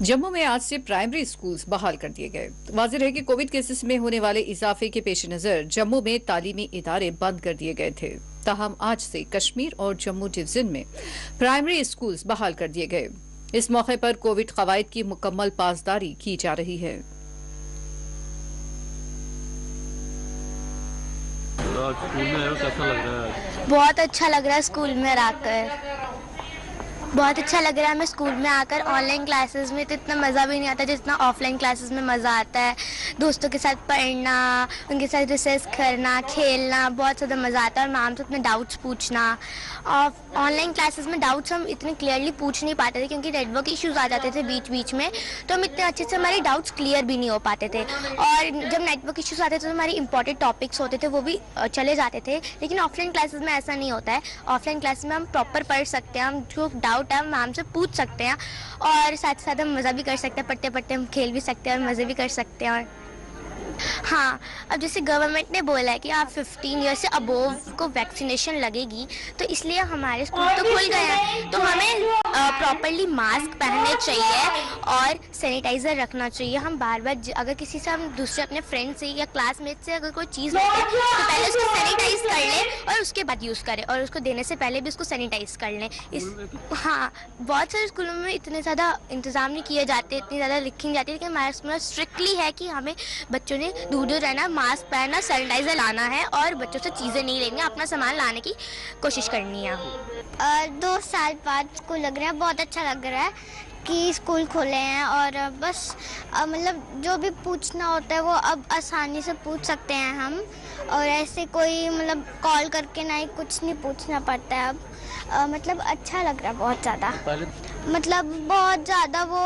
जम्मू में आज से प्राइमरी स्कूल्स बहाल कर दिए गए। वाज़ेह है कि कोविड केसेस में होने वाले इजाफे के पेश नजर जम्मू में तालीमी इदारे बंद कर दिए गए थे। ताहम आज से कश्मीर और जम्मू डिवीजन में प्राइमरी स्कूल्स बहाल कर दिए गए। इस मौके पर कोविड कवायद की मुकम्मल पासदारी की जा रही है। स्कूल में कैसा लग रहा है? बहुत अच्छा लग रहा है स्कूल में आकर। बहुत अच्छा लग रहा है। हमें स्कूल में आकर ऑनलाइन क्लासेस में तो इतना मज़ा भी नहीं आता जितना ऑफलाइन क्लासेस में मज़ा आता है। दोस्तों के साथ पढ़ना, उनके साथ रिसर्च करना, खेलना, बहुत ज़्यादा मज़ा आता है। और मैम से अपने डाउट्स पूछना। और ऑनलाइन क्लासेस में डाउट्स हम इतने क्लियरली पूछ नहीं पाते थे क्योंकि नेटवर्क इश्यूज आ जाते थे बीच बीच में, तो हम इतने अच्छे से हमारे डाउट्स क्लियर भी नहीं हो पाते थे। और जब नेटवर्क इश्यूज आते थे तो हमारे इंपॉर्टेंट टॉपिक्स होते थे वो भी चले जाते थे। लेकिन ऑफलाइन क्लासेस में ऐसा नहीं होता है। ऑफलाइन क्लासेस में हम प्रॉपर पढ़ सकते हैं, हम जो डाउट है हम मैम से पूछ सकते हैं और साथ साथ हम मज़ा भी कर सकते हैं। पढ़ते पढ़ते हम खेल भी सकते हैं और मज़े भी कर सकते हैं। और हाँ, अब जैसे गवर्नमेंट ने बोला है कि आप 15 ईयर से अबोव को वैक्सीनेशन लगेगी, तो इसलिए हमारे स्कूल तो खुल गए हैं। तो हमें प्रॉपरली मास्क पहनने चाहिए और सैनिटाइज़र रखना चाहिए। हम बार बार अगर किसी से हम दूसरे अपने फ्रेंड से या क्लासमेट से अगर कोई चीज़ लेते हैं तो पहले उसको सैनिटाइज कर लें और उसके बाद यूज़ करें, और उसको देने से पहले भी उसको सैनिटाइज कर लें। हाँ, बहुत सारे स्कूलों में इतने ज़्यादा इंतज़ाम नहीं किए जाते, इतनी ज़्यादा लिखी नहीं जाती, लेकिन हमारे स्कूल में स्ट्रिक्टली है कि हमें बच्चों ने दूर दूर रहना, मास्क पहनना, सैनिटाइजर लाना है और बच्चों से चीज़ें नहीं लेनी, अपना सामान लाने की कोशिश करनी है। 2 साल बाद स्कूल लग रहा है, बहुत अच्छा लग रहा है कि स्कूल खोले हैं। और बस मतलब जो भी पूछना होता है वो अब आसानी से पूछ सकते हैं हम, और ऐसे कोई मतलब कॉल करके ना ही कुछ नहीं पूछना पड़ता है अब। मतलब अच्छा लग रहा है बहुत ज़्यादा। मतलब बहुत ज़्यादा वो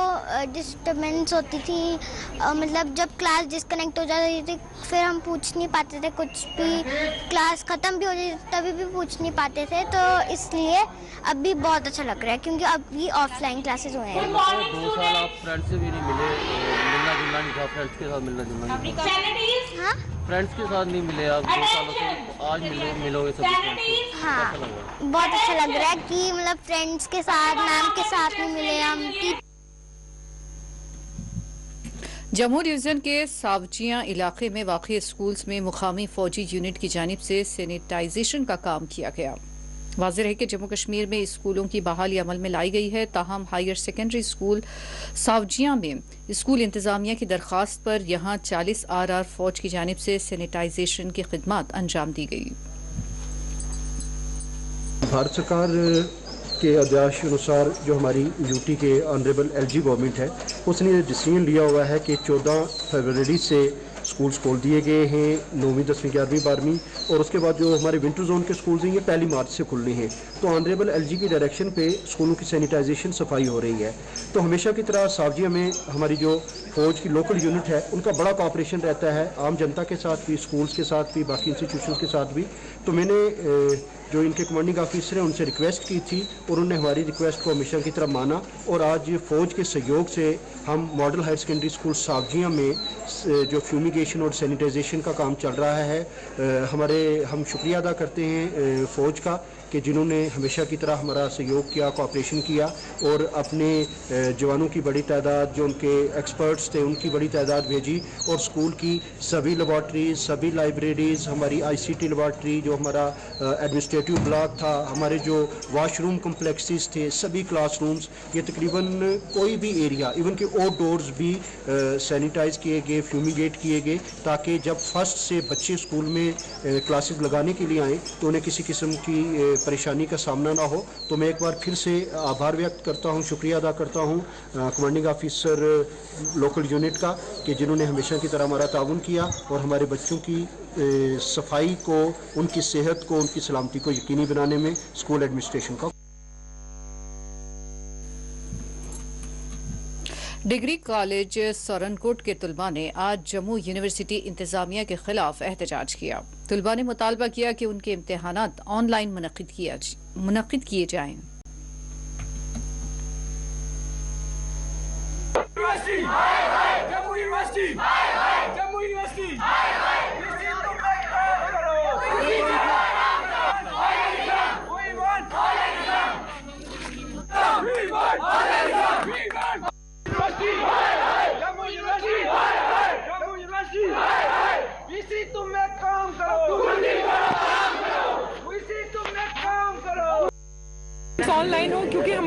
डिस्टर्बेंस होती थी, मतलब जब क्लास डिस्कनेक्ट हो जाती थी फिर हम पूछ नहीं पाते थे कुछ भी। क्लास ख़त्म भी हो जाती थी तभी भी पूछ नहीं पाते थे, तो इसलिए अब भी बहुत अच्छा लग रहा है क्योंकि अब भी ऑफलाइन क्लासेस हुए हैं। 2 साल आप फ्रेंड्स से भी नहीं मिले, मिलना जुलना नहीं था, फ्रेंड्स के साथ मिलना जुलना नहीं था। हाँ, फ्रेंड्स के साथ नहीं मिले आप 2 सालों से, आज मिलोगे सभी फ्रेंड्स से। हाँ, कैसा लग रहा है? बहुत अच्छा लग रहा है कि मतलब फ्रेंड्स के साथ, मैम के साथ नहीं मिले हम। जम्मू डिवीजन के सावजियां इलाके में वाक़ई स्कूल्स में मुकामी फौजी यूनिट की जानिब से सैनिटाइजेशन का काम किया गया। वाज़ेह है कि जम्मू कश्मीर में स्कूलों की बहाली अमल में लाई गई है। ताहम हायर सेकेंडरी स्कूल सावजियां में स्कूल इंतजामिया की दरख्वास्त पर यहां 40 RR फौज की जानिब से सैनिटाइजेशन की खिदमत अंजाम दी गई। भारत सरकार के आदेश अनुसार जो हमारी यूटी के ऑनरेबल LG गवर्नमेंट है उसने डिसीजन लिया हुआ है कि 14 फरवरी से स्कूल्स खोल दिए गए हैं, 9वीं 10वीं 11वीं 12वीं, और उसके बाद जो हमारे विंटर जोन के स्कूल्स हैं ये 1 मार्च से खुलने हैं। तो ऑनरेबल LG की डायरेक्शन पे स्कूलों की सैनिटाइजेशन सफाई हो रही है। तो हमेशा की तरह सावजिया में हमारी जो फौज की लोकल यूनिट है उनका बड़ा कॉपरेशन रहता है, आम जनता के साथ भी, स्कूल्स के साथ भी, बाकी इंस्टीट्यूशंस के साथ भी। तो मैंने जो इनके कमांडिंग ऑफिसर हैं उनसे रिक्वेस्ट की थी और उन्होंने हमारी रिक्वेस्ट को हमेशा की तरह माना, और आज फ़ौज के सहयोग से हम मॉडल हायर सेकेंडरी स्कूल सावजिया में जो फ्यूमिगेशन और सैनिटाइजेशन का काम चल रहा है, हम शुक्रिया अदा करते हैं फ़ौज का कि जिन्होंने हमेशा की तरह हमारा सहयोग किया, कोऑपरेशन किया, और अपने जवानों की बड़ी तादाद, जो उनके एक्सपर्ट्स थे उनकी बड़ी तादाद भेजी, और स्कूल की सभी लेबॉर्ट्रीज, सभी लाइब्रेरीज़, हमारी ICT लेबॉर्ट्री, जो हमारा एडमिनिस्ट्रेटिव ब्लॉक था, हमारे जो वॉशरूम कम्प्लेक्सेस थे, सभी क्लासरूम्स, ये तकरीबन कोई भी एरिया, इवन कि आउटडोर्स भी सैनिटाइज किए गए, फ्यूमिगेट किए गए, ताकि जब फर्स्ट से बच्चे स्कूल में क्लासेस लगाने के लिए आएँ तो उन्हें किसी किस्म की परेशानी का सामना ना हो। तो मैं एक बार फिर से आभार व्यक्त करता हूँ, शुक्रिया अदा करता हूँ कमांडिंग ऑफिसर लोकल यूनिट का कि जिन्होंने हमेशा की तरह हमारा ताउन किया और हमारे बच्चों की सफाई को, उनकी सेहत को, उनकी सलामती को यकीनी बनाने में स्कूल एडमिनिस्ट्रेशन का। डिग्री कॉलेज सरनकोट के तुलबा ने आज जम्मू यूनिवर्सिटी इंतजामिया के खिलाफ एहतजाज किया। तुलबा ने मुतालबा किया कि उनके इम्तिहानात ऑनलाइन मुनक्किद किए जाएं। We want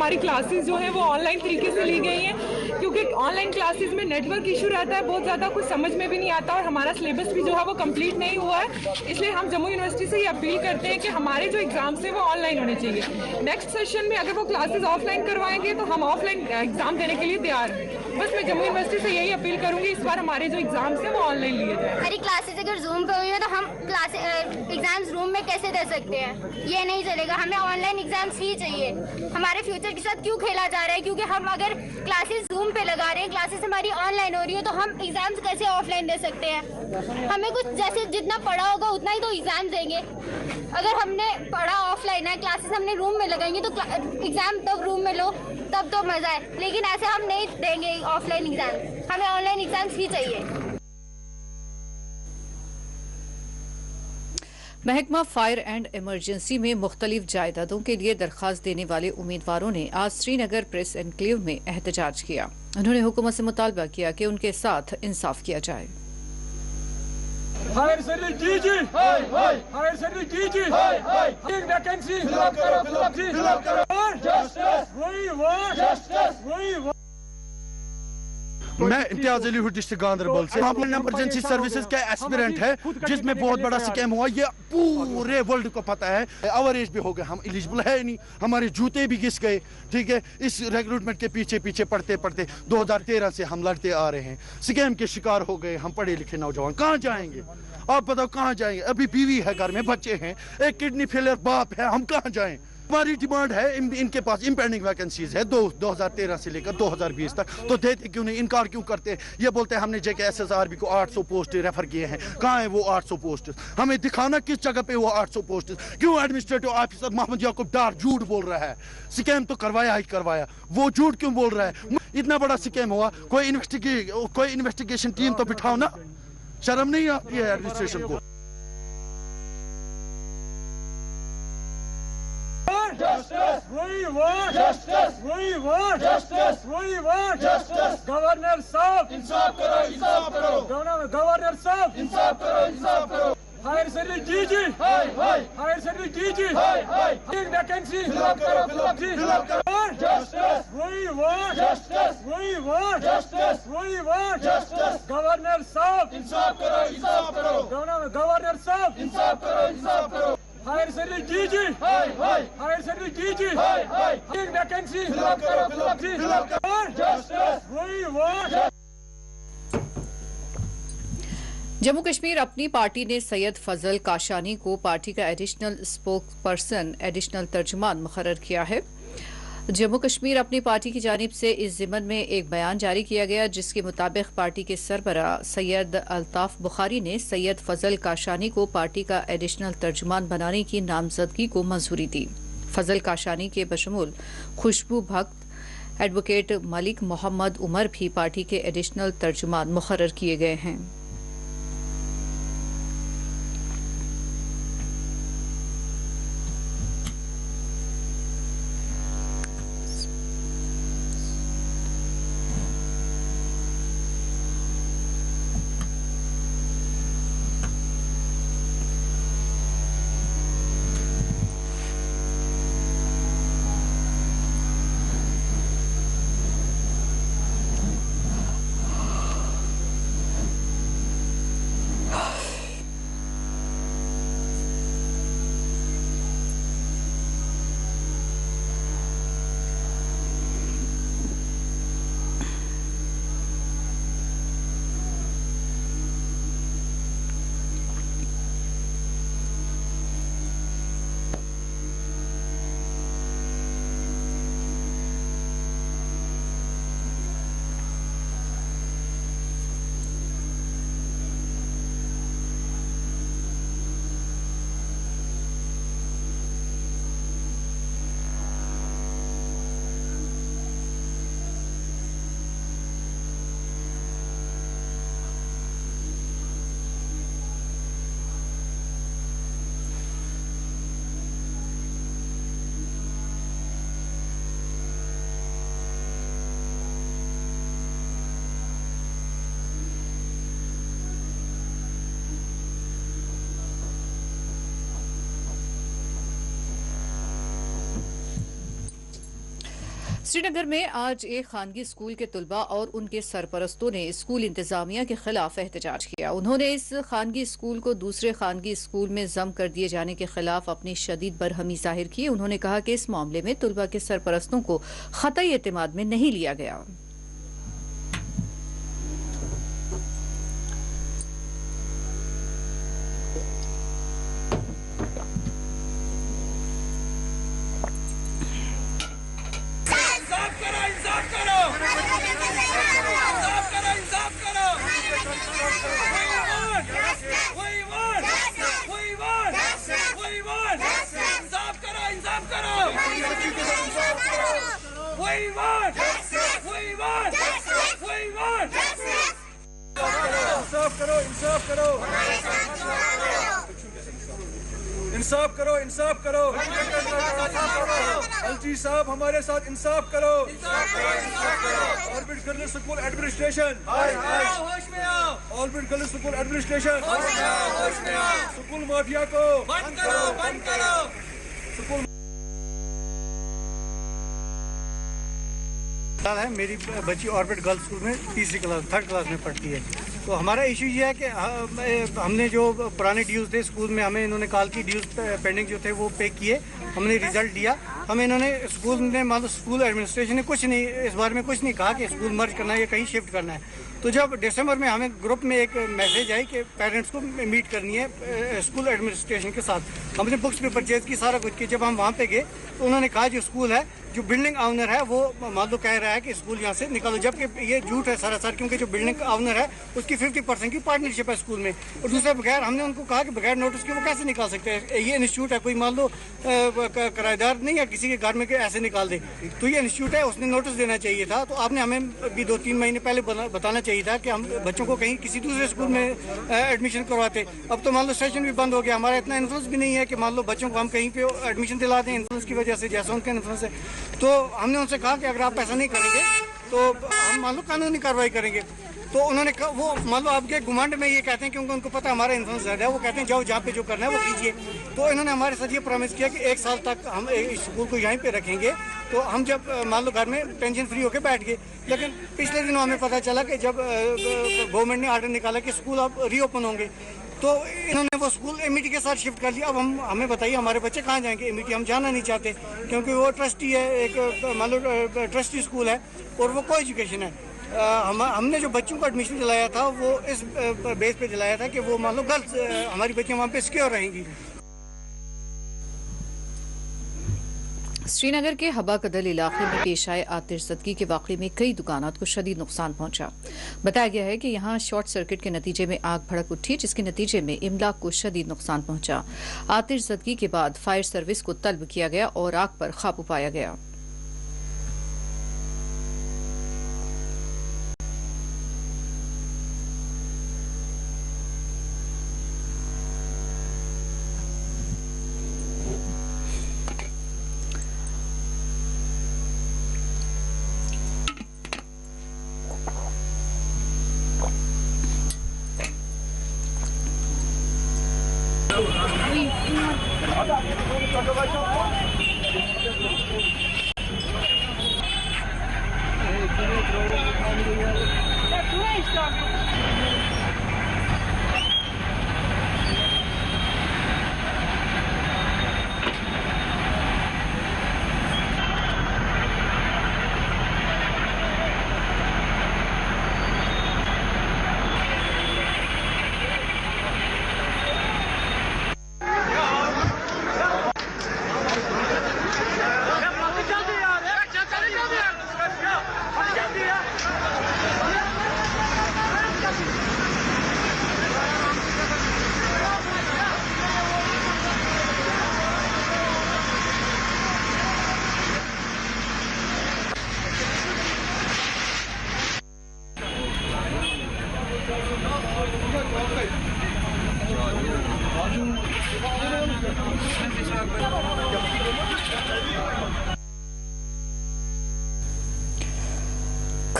हमारी क्लासेस जो है वो ऑनलाइन तरीके से ली गई हैं, क्योंकि ऑनलाइन क्लासेस में नेटवर्क इशू रहता है बहुत ज़्यादा, कुछ समझ में भी नहीं आता और हमारा सिलेबस भी जो है वो कंप्लीट नहीं हुआ है। इसलिए हम जम्मू यूनिवर्सिटी से ये अपील करते हैं कि हमारे जो एग्ज़ाम्स हैं वो ऑनलाइन होने चाहिए। नेक्स्ट सेशन में अगर वो क्लासेस ऑफलाइन करवाएंगे तो हम ऑफलाइन एग्ज़ाम देने के लिए तैयार हैं। बस मैं जम्मू यूनिवर्सिटी से यही अपील करूँगी, इस बार हमारे जो एग्ज़ाम्स हैं वो ऑनलाइन लिए जाए। हमारी क्लासेस अगर जूम पे हुई है तो हम एग्जाम्स रूम में कैसे दे सकते हैं? ये नहीं चलेगा, हमें ऑनलाइन एग्जाम्स ही चाहिए। हमारे फ्यूचर के साथ क्यों खेला जा रहा है? क्योंकि हम अगर क्लासेस जूम पे लगा रहे हैं, क्लासेस हमारी ऑनलाइन हो रही है, तो हम एग्जाम्स कैसे ऑफलाइन दे सकते हैं? हमें कुछ जैसे जितना पढ़ा होगा उतना ही तो एग्जाम देंगे। अगर हमने पढ़ा ऑफलाइन है, क्लासेस हमने रूम में लगाएंगे तो एग्जाम तब रूम में लो तब तो मजा है, लेकिन ऐसे हम नहीं देंगे ऑफलाइन एग्जाम, हमें ऑनलाइन एग्जाम्स ही चाहिए। महकमा फायर एंड इमरजेंसी में मुख्तलिफ जायदादों के लिए दरख्वास्त देने वाले उम्मीदवारों ने आज श्रीनगर प्रेस एनक्लेव में एहतजाज किया। उन्होंने हुकूमत से मुतालबा किया कि उनके साथ इंसाफ किया जाए। हायर सर्विस कीजिए, हायर सर्विस कीजिए, एक वैकेंसी फिल अप करो, जस्टिस वही मैं इम्तियाज अली हूँ डिस्ट्रिक्ट गांधरबल से। हम इमरजेंसी सर्विसेज का एस्पिरेंट है जिसमें बहुत बड़ा स्कैम हुआ, ये पूरे वर्ल्ड को पता है। ओवर एज भी हो गए, हम एलिजिबल है नहीं, हमारे जूते भी घिस गए। ठीक है, इस रिक्रूटमेंट के पीछे पढ़ते 2013 से हम लड़ते आ रहे हैं, स्कैम के शिकार हो गए। हम पढ़े लिखे नौजवान कहाँ जाएंगे? आप बताओ कहाँ जाएंगे? अभी बीवी है, घर में बच्चे हैं, एक किडनी फेलियर बाप है, हम कहाँ जाएं? हमारी डिमांड है, इनके पास इम्पेंडिंग वैकेंसीज है 2013 से लेकर 2020 तक, तो देते क्यों नहीं? इनकार क्यों करते हैं? ये बोलते हैं हमने JKSSRB को 800 पोस्ट रेफर किए हैं। कहाँ है वो 800 पोस्ट? हमें दिखाना किस जगह पे वो 800 पोस्ट। क्यों एडमिनिस्ट्रेटिव ऑफिसर मोहम्मद याकूब डार झूठ बोल रहा है? स्कैम तो करवाया ही करवाया, वो झूठ क्यों बोल रहा है? इतना बड़ा स्कैम हुआ, कोई इन्वेस्टिगेशन टीम तो बिठाओ ना, शर्म नहीं आती है एडमिनिस्ट्रेशन को? Justice, we want justice, we want justice, we want justice. Governor साहब इंसाफ करो, गवर्नर साहब इंसाफ करो। हायर सर्विस कीजिए, हायर सर्विस कीजिए, एक वैकेंसी फिल अप करो, justice we want justice, governor साहब इंसाफ करो, गवर्नर साहब इंसाफ करो। हायर सर्विस कीजिए, हायर सर्विस कीजिए, एक वैकेंसी फिल अप करो, justice we want। Jammu Kashmir अपनी पार्टी ने सैयद फजल काशानी को पार्टी का एडिशनल स्पोक्स पर्सन, एडिशनल तर्जुमान मुकर्रर किया है। जम्मू कश्मीर अपनी पार्टी की जानिब से इस ज़िमन में एक बयान जारी किया गया, जिसके मुताबिक पार्टी के सरबरा सैयद अल्ताफ बुखारी ने सैयद फजल काशानी को पार्टी का एडिशनल तर्जुमान बनाने की नामजदगी को मंजूरी दी। फजल काशानी के बशमूल खुशबू भक्त, एडवोकेट मलिक मोहम्मद उमर भी पार्टी के एडिशनल तर्जुमान मुकर्रर किए गए हैं। श्रीनगर में आज एक खानगी स्कूल के तुलबा और उनके सरपरस्तों ने स्कूल इंतजामिया के खिलाफ एहतजाज किया। उन्होंने इस खानगी स्कूल को दूसरे खानगी स्कूल में जम कर दिए जाने के खिलाफ अपनी शदीद बरहमी जाहिर की। उन्होंने कहा कि इस मामले में तुलबा के सरपरस्तों को ख़तई एतमाद में नहीं लिया गया। इंसाफ करो, इंसाफ करो। एलजी साहब हमारे साथ इंसाफ करो। Orbit girls school administration, orbit girls school administration, school mafia को बंद करो, बंद करो। स्कूल है मेरी बच्ची ऑर्बिट गर्ल्स स्कूल में थर्ड क्लास में पढ़ती है। तो हमारा इशू ये है कि हमने जो पुराने ड्यूज़ थे स्कूल में, हमें इन्होंने कॉल की ड्यूज़ पेंडिंग जो थे वो पे किए, हमने रिजल्ट दिया। हमें इन्होंने स्कूल ने मान लो स्कूल एडमिनिस्ट्रेशन ने कुछ नहीं इस बारे में कुछ नहीं कहा कि स्कूल मर्ज करना है या कहीं शिफ्ट करना है। तो जब दिसंबर में हमें ग्रुप में एक मैसेज आई कि पेरेंट्स को मीट करनी है स्कूल एडमिनिस्ट्रेशन के साथ, हमने बुक्स भी परचेज की, सारा कुछ किया। जब हम वहाँ पे गए तो उन्होंने कहा जो स्कूल है, जो बिल्डिंग ऑनर है वो मान लो कह रहा है कि स्कूल यहाँ से निकालो, जबकि ये झूठ है सरासर, क्योंकि जो बिल्डिंग ऑनर है उसकी 50% की पार्टनरशिप है स्कूल में। और दूसरा बगैर हमने उनको कहा कि बगैर नोटिस के वो कैसे निकाल सकते हैं। ये इंस्टीट्यूट है, कोई मान लो किराएदार नहीं है किसी के घर में ऐसे निकाल दे। तो ये इंस्टीट्यूट है, उसने नोटिस देना चाहिए था। तो आपने हमें भी 2-3 महीने पहले बताना चाहिए था कि हम बच्चों को कहीं किसी दूसरे स्कूल में एडमिशन करवाते। अब तो मान लो सेशन भी बंद हो गया, हमारा इतना इन्फ्लुएंस भी नहीं है कि मान लो बच्चों को हम कहीं पे एडमिशन दिला दें इन्फ्लुएंस की वजह से, जैसा उनका इन्फ्लुएंस है। तो हमने उनसे कहा कि अगर आप ऐसा नहीं करेंगे तो हम मान लो कानूनी कार्रवाई करेंगे। तो उन्होंने कहा, वो मान लो आपके घुमांड में ये कहते हैं क्योंकि उनको पता है हमारा इन्फ्लुएंस ज़्यादा है, वो कहते हैं जाओ जहाँ पे जो करना है वो कीजिए। तो इन्होंने हमारे साथ ये प्रॉमिस किया कि 1 साल तक हम स्कूल को यहीं पे रखेंगे। तो हम जब मान लो घर में टेंशन फ्री होकर बैठ गए, लेकिन पिछले दिनों हमें पता चला कि जब गवर्नमेंट ने आर्डर निकाला कि स्कूल अब रीओपन होंगे, तो इन्होंने वो स्कूल एमईटी के साथ शिफ्ट कर लिया। अब हमें बताइए हमारे बच्चे कहाँ जाएंगे? एमईटी हम जाना नहीं चाहते क्योंकि वो ट्रस्टी है, एक मान लो ट्रस्टी स्कूल है और वो को एजुकेशन है। हमने जो बच्चों को एडमिशन दिलाया था वो इस बेस पे दिलाया था कि वो मान लो गर्ल्स हमारी बच्चियाँ वहाँ पे सिक्योर रहेंगी। श्रीनगर के हबा कदल इलाके में पेश आए आतिशज़दगी के वाक़े में कई दुकानात को शदीद नुकसान पहुंचा। बताया गया है कि यहां शॉर्ट सर्किट के नतीजे में आग भड़क उठी, जिसके नतीजे में इमलाक को शदीद नुकसान पहुंचा। आतिशज़दगी के बाद फायर सर्विस को तलब किया गया और आग पर काबू पाया गया।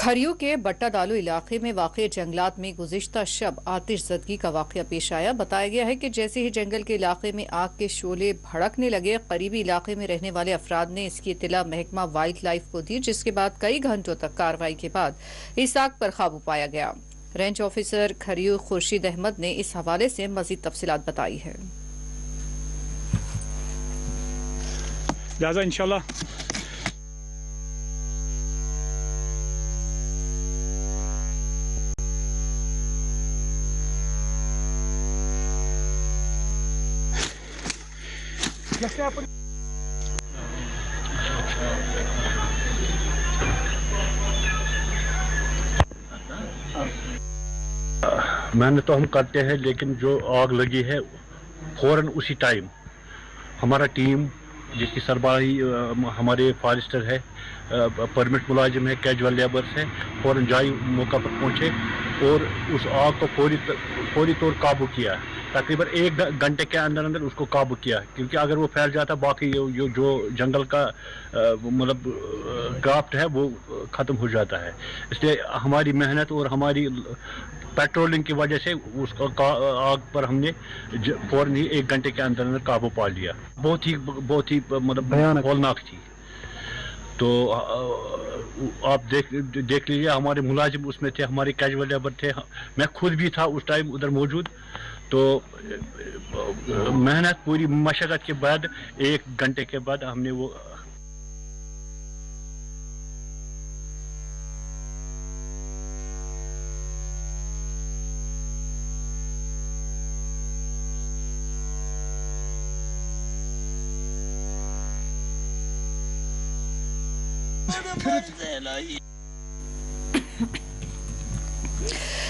खरियों के बट्टादालू इलाके में वाक़ जंगलात में गुज़िश्ता शब आतिशज़दगी का वाक़या पेश आया। बताया गया है कि जैसे ही जंगल के इलाके में आग के शोले भड़कने लगे, करीबी इलाके में रहने वाले अफराद ने इसकी इत्तला महकमा वाइल्ड लाइफ को दी, जिसके बाद कई घंटों तक कार्रवाई के बाद इस आग पर काबू पाया गया। रेंज ऑफिसर खरियो खुर्शीद अहमद ने इस हवाले से मज़ीद तफसीलात बताई है। लिहाजा इंशाल्लाह मेहनत तो हम करते हैं, लेकिन जो आग लगी है फौरन उसी टाइम हमारा टीम जिसकी सरबराही हमारे फॉरेस्टर है, परमिट मुलाजिम है, कैजुअल लेबर्स है, फौरन जाई मौका पर पहुंचे और उस आग को फौरी तौर काबू किया। तकरीबन 1 घंटे के अंदर अंदर उसको काबू किया, क्योंकि अगर वो फैल जाता बाकी जो जंगल का मतलब क्राफ्ट है वो ख़त्म हो जाता है। इसलिए हमारी मेहनत और हमारी पेट्रोलिंग की वजह से उसका आग पर हमने फौरन ही 1 घंटे के अंदर अंदर काबू पा लिया। बहुत ही मतलब होलनाक थी। तो आप देख लीजिए, हमारे मुलाजिम उसमें थे, हमारे कैजुअल लेबर थे, मैं खुद भी था उस टाइम उधर मौजूद। तो मेहनत पूरी मशक्क़त के बाद 1 घंटे के बाद हमने वो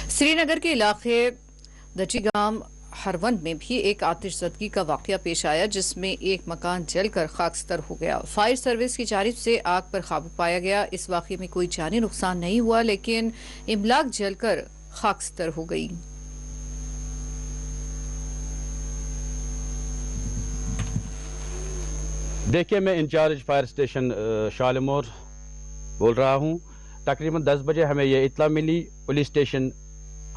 श्रीनगर के इलाके दचीगाम हरवंद में भी एक आतिशज़दगी का वाक़या पेश आया, जिसमें एक मकान जलकर खाकस्तर हो गया। फायर सर्विस की जानिब से आग पर काबू पाया गया। इस वाक़े में कोई जानी नुकसान नहीं हुआ, लेकिन इमलाक जलकर खाकस्तर हो गई। देखिए, मैं इंचार्ज फायर स्टेशन शालीमार बोल रहा हूँ। तकरीबन 10 बजे हमें ये इत्तला मिली पुलिस स्टेशन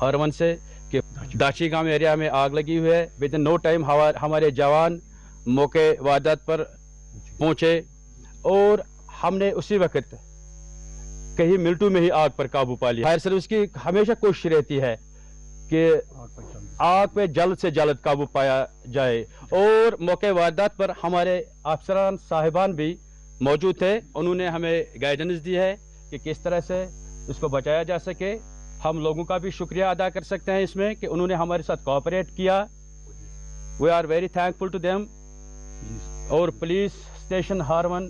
हरवन से कि दाची गांव एरिया में आग लगी हुई है। विद इन नो टाइम हमारे जवान मौके वारदात पर पहुँचे और हमने उसी वक्त कहीं मिनटों में ही आग पर काबू पा लिया। फायर सर्विस की हमेशा कोशिश रहती है कि आग पे जल्द से जल्द काबू पाया जाए और मौके वारदात पर हमारे अफसरान साहिबान भी मौजूद थे। उन्होंने हमें गाइडेंस दी है कि किस तरह से इसको बचाया जा सके। हम लोगों का भी शुक्रिया अदा कर सकते हैं इसमें कि उन्होंने हमारे साथ कोऑपरेट किया। We are very thankful to them. और पुलिस स्टेशन हारवन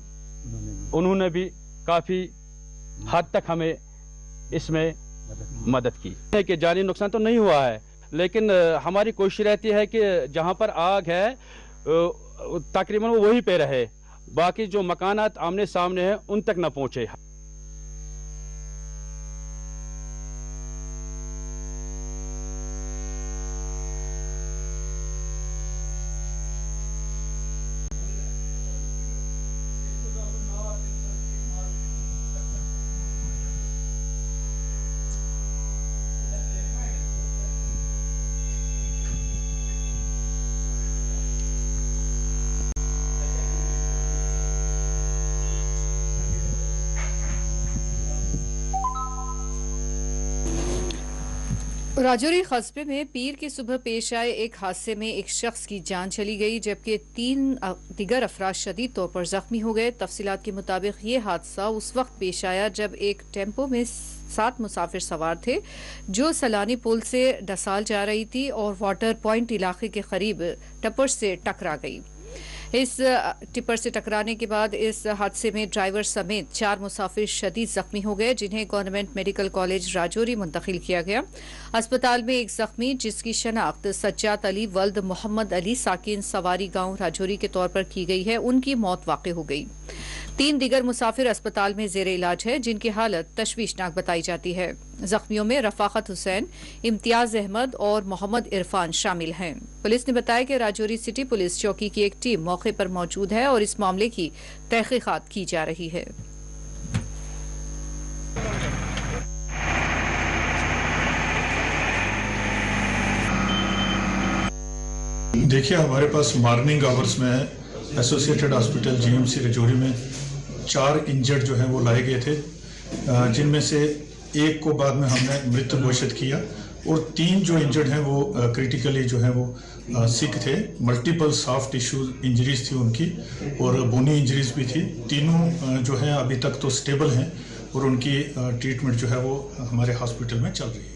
उन्होंने भी काफ़ी हद तक हमें इसमें मदद की। कि जानी नुकसान तो नहीं हुआ है, लेकिन हमारी कोशिश रहती है कि जहाँ पर आग है तकरीबन वो वहीं पे रहे, बाकी जो मकानात आमने सामने हैं उन तक न पहुँचे। राजौरी कस्बे में पीर की सुबह पेश आए एक हादसे में एक शख्स की जान चली गई, जबकि 3 दीगर अफराद शदीद तौर पर जख्मी हो गए। तफसीलात के मुताबिक ये हादसा उस वक्त पेश आया जब एक टेम्पो में 7 मुसाफिर सवार थे जो सलानी पुल से डसाल जा रही थी और वाटर पॉइंट इलाके के करीब टप्पर से टकरा गई। इस टिप्पर से टकराने के बाद इस हादसे में ड्राइवर समेत 4 मुसाफिर शदीद जख्मी हो गए, जिन्हें गवर्नमेंट मेडिकल कॉलेज राजौरी मुंतकिल किया गया। अस्पताल में एक जख्मी जिसकी शनाख्त सज्जाद अली वल्द मोहम्मद अली साकिन सवारी गांव राजौरी के तौर पर की गई है, उनकी मौत वाक़ हो गई। 3 दीगर मुसाफिर अस्पताल में जेर इलाज है, जिनकी हालत तशवीशनाक बताई जाती है। जख्मियों में रफाकत हुसैन, इम्तियाज अहमद और मोहम्मद इरफान शामिल हैं। पुलिस ने बताया कि राजौरी सिटी पुलिस चौकी की एक टीम मौके पर मौजूद है और इस मामले की तहकीकात की जा रही है। देखिए, हमारे पास मॉर्निंग आवर्स में एसोसिएटेड हॉस्पिटल जीएमसी रजौरी में 4 इंजर्ड जो हैं वो लाए गए थे, जिनमें से एक को बाद में हमने मृत घोषित किया और 3 जो इंजर्ड हैं वो क्रिटिकली जो है वो सिक थे। मल्टीपल सॉफ्ट टिश्यू इंजरीज थी उनकी और बोनी इंजरीज भी थी। तीनों जो है अभी तक तो स्टेबल हैं और उनकी ट्रीटमेंट जो है वो हमारे हॉस्पिटल में चल रही है।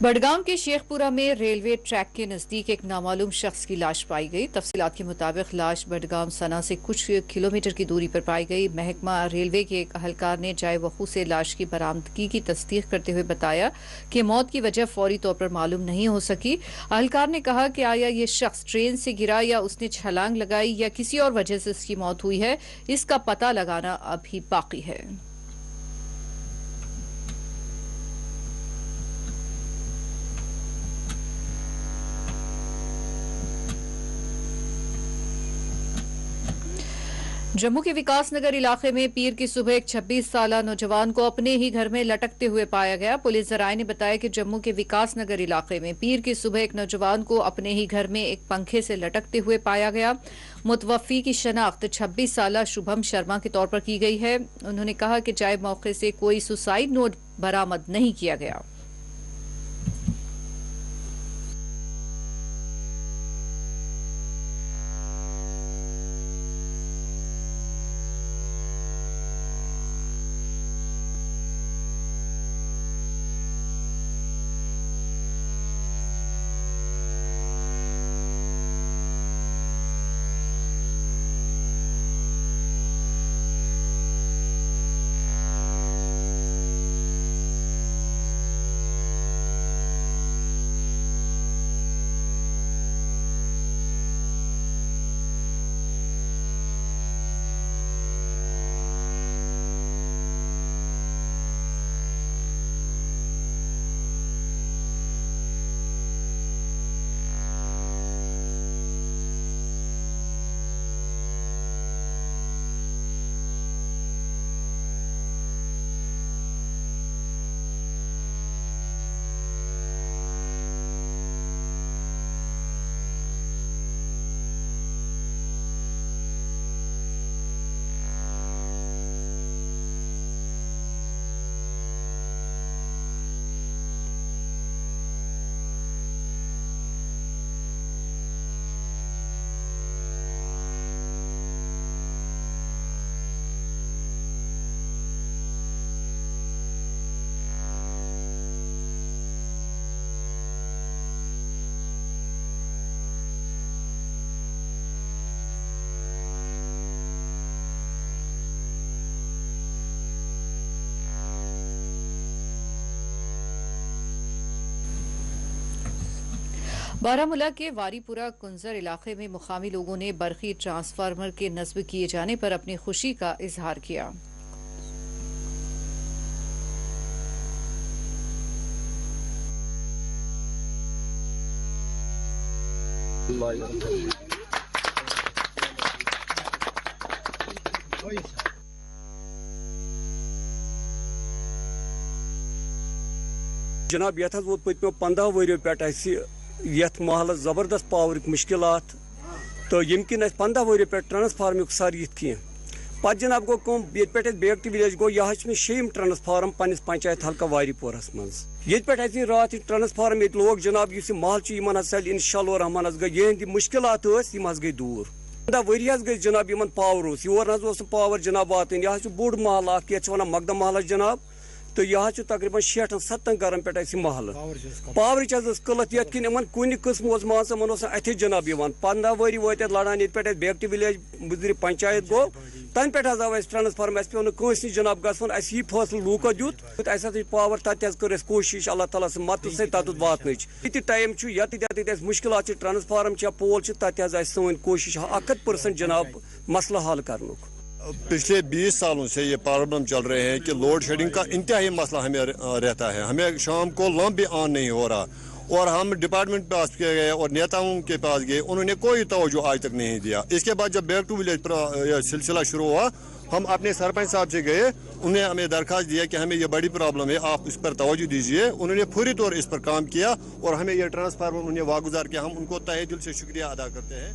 बडगाम के शेखपुरा में रेलवे ट्रैक के नजदीक एक नामालूम शख्स की लाश पाई गई। तफसीलात के मुताबिक लाश बडगाम सना से कुछ किलोमीटर की दूरी पर पाई गई। महकमा रेलवे के एक अहलकार ने जाए वकूअ से लाश की बरामदगी की तस्दीक करते हुए बताया कि मौत की वजह फौरी तौर पर मालूम नहीं हो सकी। अहलकार ने कहा कि आया ये शख्स ट्रेन से गिरा या उसने छलांग लगाई या किसी और वजह से इसकी मौत हुई है, इसका पता लगाना अभी बाकी है। जम्मू के विकास नगर इलाके में पीर की सुबह एक 26 साला नौजवान को अपने ही घर में लटकते हुए पाया गया। पुलिस जराये ने बताया कि जम्मू के विकास नगर इलाके में पीर की सुबह एक नौजवान को अपने ही घर में एक पंखे से लटकते हुए पाया गया। मुतवफ़ी की शनाख्त 26 साला शुभम शर्मा के तौर पर की गई है। उन्होंने कहा कि जाए मौके से कोई सुसाइड नोट बरामद नहीं किया गया। बारामूला के वारीपुरा कुंजर इलाके में मुकामी लोगों ने बरखी ट्रांसफार्मर के नस्ब किए जाने पर अपनी खुशी का इजहार किया। जनाब यथ वो पत्मो 15 वरियो पे यथ महल जबरदस्त पावर मुश्किलात तो यमकिन 15 वरियो पे ट्रांसफार्म सर यिथ कह पे जनाब गो कम ये पे बेगटी विलेज गो यह शेम ट्रांसफार्म पन्निस पंचायत हल्का वारीपोरस मज ये पे रात ट्रांसफार्म ये लोग जनाब इस महल सल इंशाअल्लाह रहमान गई यहद मुश्किलात गई दूर 15 वरी गई जनाब इन पावर योर पावर जनाब वात यह बोड़ महल ये वन मकदम महल जनाब तो यह तकरीबन 60-70 गरन पे महल पावर कलत ये कुन कस्म मान अथे जनाब 15 वरी वो लड़ान ये पे बेगटी विलेज बुजरी पंचायत गो तन पे आव ट्रांसफार्म पे नस जनाब गसन यह फैसल लूको दुत पावर तत कर कोशिश अल्लाह ताला मत तत वात ये टाइम ये मुश्किल ट्रांसफार्म पोल तत सन कोशिश 100% जनाब मसला हल कर। पिछले 20 सालों से ये प्रॉब्लम चल रहे हैं कि लोड शेडिंग का इंतहाई मसला हमें रहता है, हमें शाम को लंप भी ऑन नहीं हो रहा और हम डिपार्टमेंट पास किए गए और नेताओं के पास गए, उन्होंने कोई तवज्जो आज तक नहीं दिया। इसके बाद जब बैक टू विलेज सिलसिला शुरू हुआ, हम अपने सरपंच साहब से गए, उन्होंने हमें दरखास्त दिया कि हमें ये बड़ी प्रॉब्लम है, आप इस पर तवज्जो दीजिए। उन्होंने फौरी तौर इस पर काम किया और हमें यह ट्रांसफार्मर उन्होंने वागुजार किया। हम उनको तहे दिल से शुक्रिया अदा करते हैं।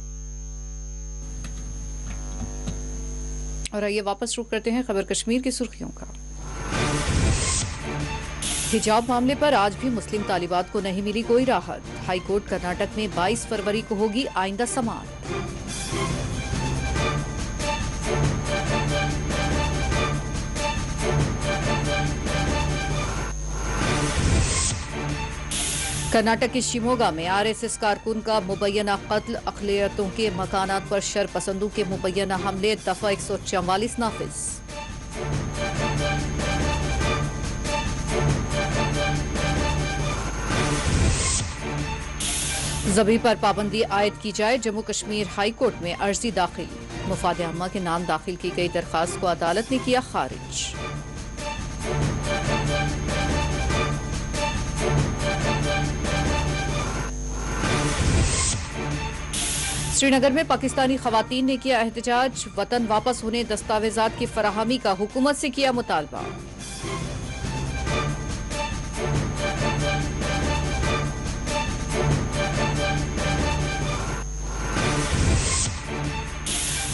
और आइए वापस रुख करते हैं खबर कश्मीर की सुर्खियों का। हिजाब मामले पर आज भी मुस्लिम तालिबात को नहीं मिली कोई राहत। हाईकोर्ट कर्नाटक में 22 फरवरी को होगी आइंदा समाअत। कर्नाटक के शिमोगा में आरएसएस कारकुन का मुबैना कत्ल, अक़लियतों के मकानात पर शरपसंदों के मुबैना हमले, दफा 144 नाफिज। ज़बी पर पाबंदी आयद की जाए, जम्मू कश्मीर हाई कोर्ट में अर्जी दाखिल। मुफाद अम्मा के नाम दाखिल की गई दरखास्त को अदालत ने किया खारिज। श्रीनगर में पाकिस्तानी खवातीन ने किया एहतजाज, वतन वापस होने दस्तावेजात की फराहमी का हुकूमत से किया मुतालबा।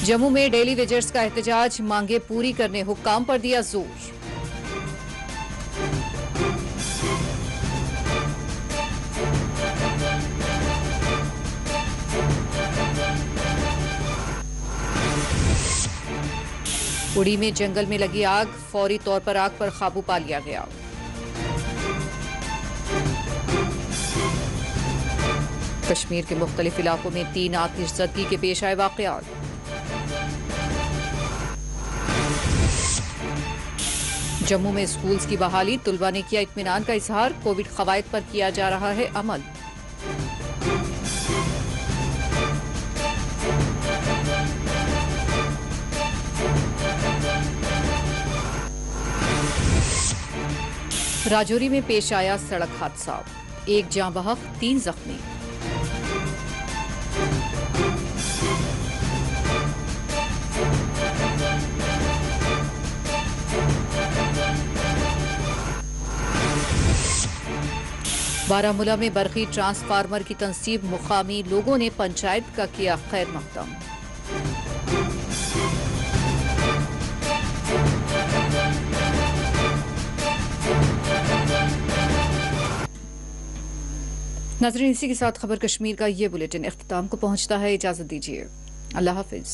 जम्मू में डेली वेजर्स का एहतजाज, मांगे पूरी करने हुक्काम पर दिया जोर। उड़ी में जंगल में लगी आग, फौरी तौर पर आग पर काबू पा लिया गया। कश्मीर के मुख्तलिफ इलाकों में 3 आतिशज़दगी के पेश आए वाक़यात। जम्मू में स्कूल्स की बहाली, तुलबा ने किया इत्मीनान का इजहार, कोविड क़वायद पर किया जा रहा है अमल। राजौरी में पेश आया सड़क हादसा, 1 जाँ बहक 3 जख्मी। बारामूला में बरकी ट्रांसफार्मर की तंसीब, मुकामी लोगों ने पंचायत का किया खैर मकदम। नाज़रीन, इसी के साथ खबर कश्मीर का ये बुलेटिन इख्तिताम को पहुंचता है। इजाजत दीजिए, अल्लाह हाफिज।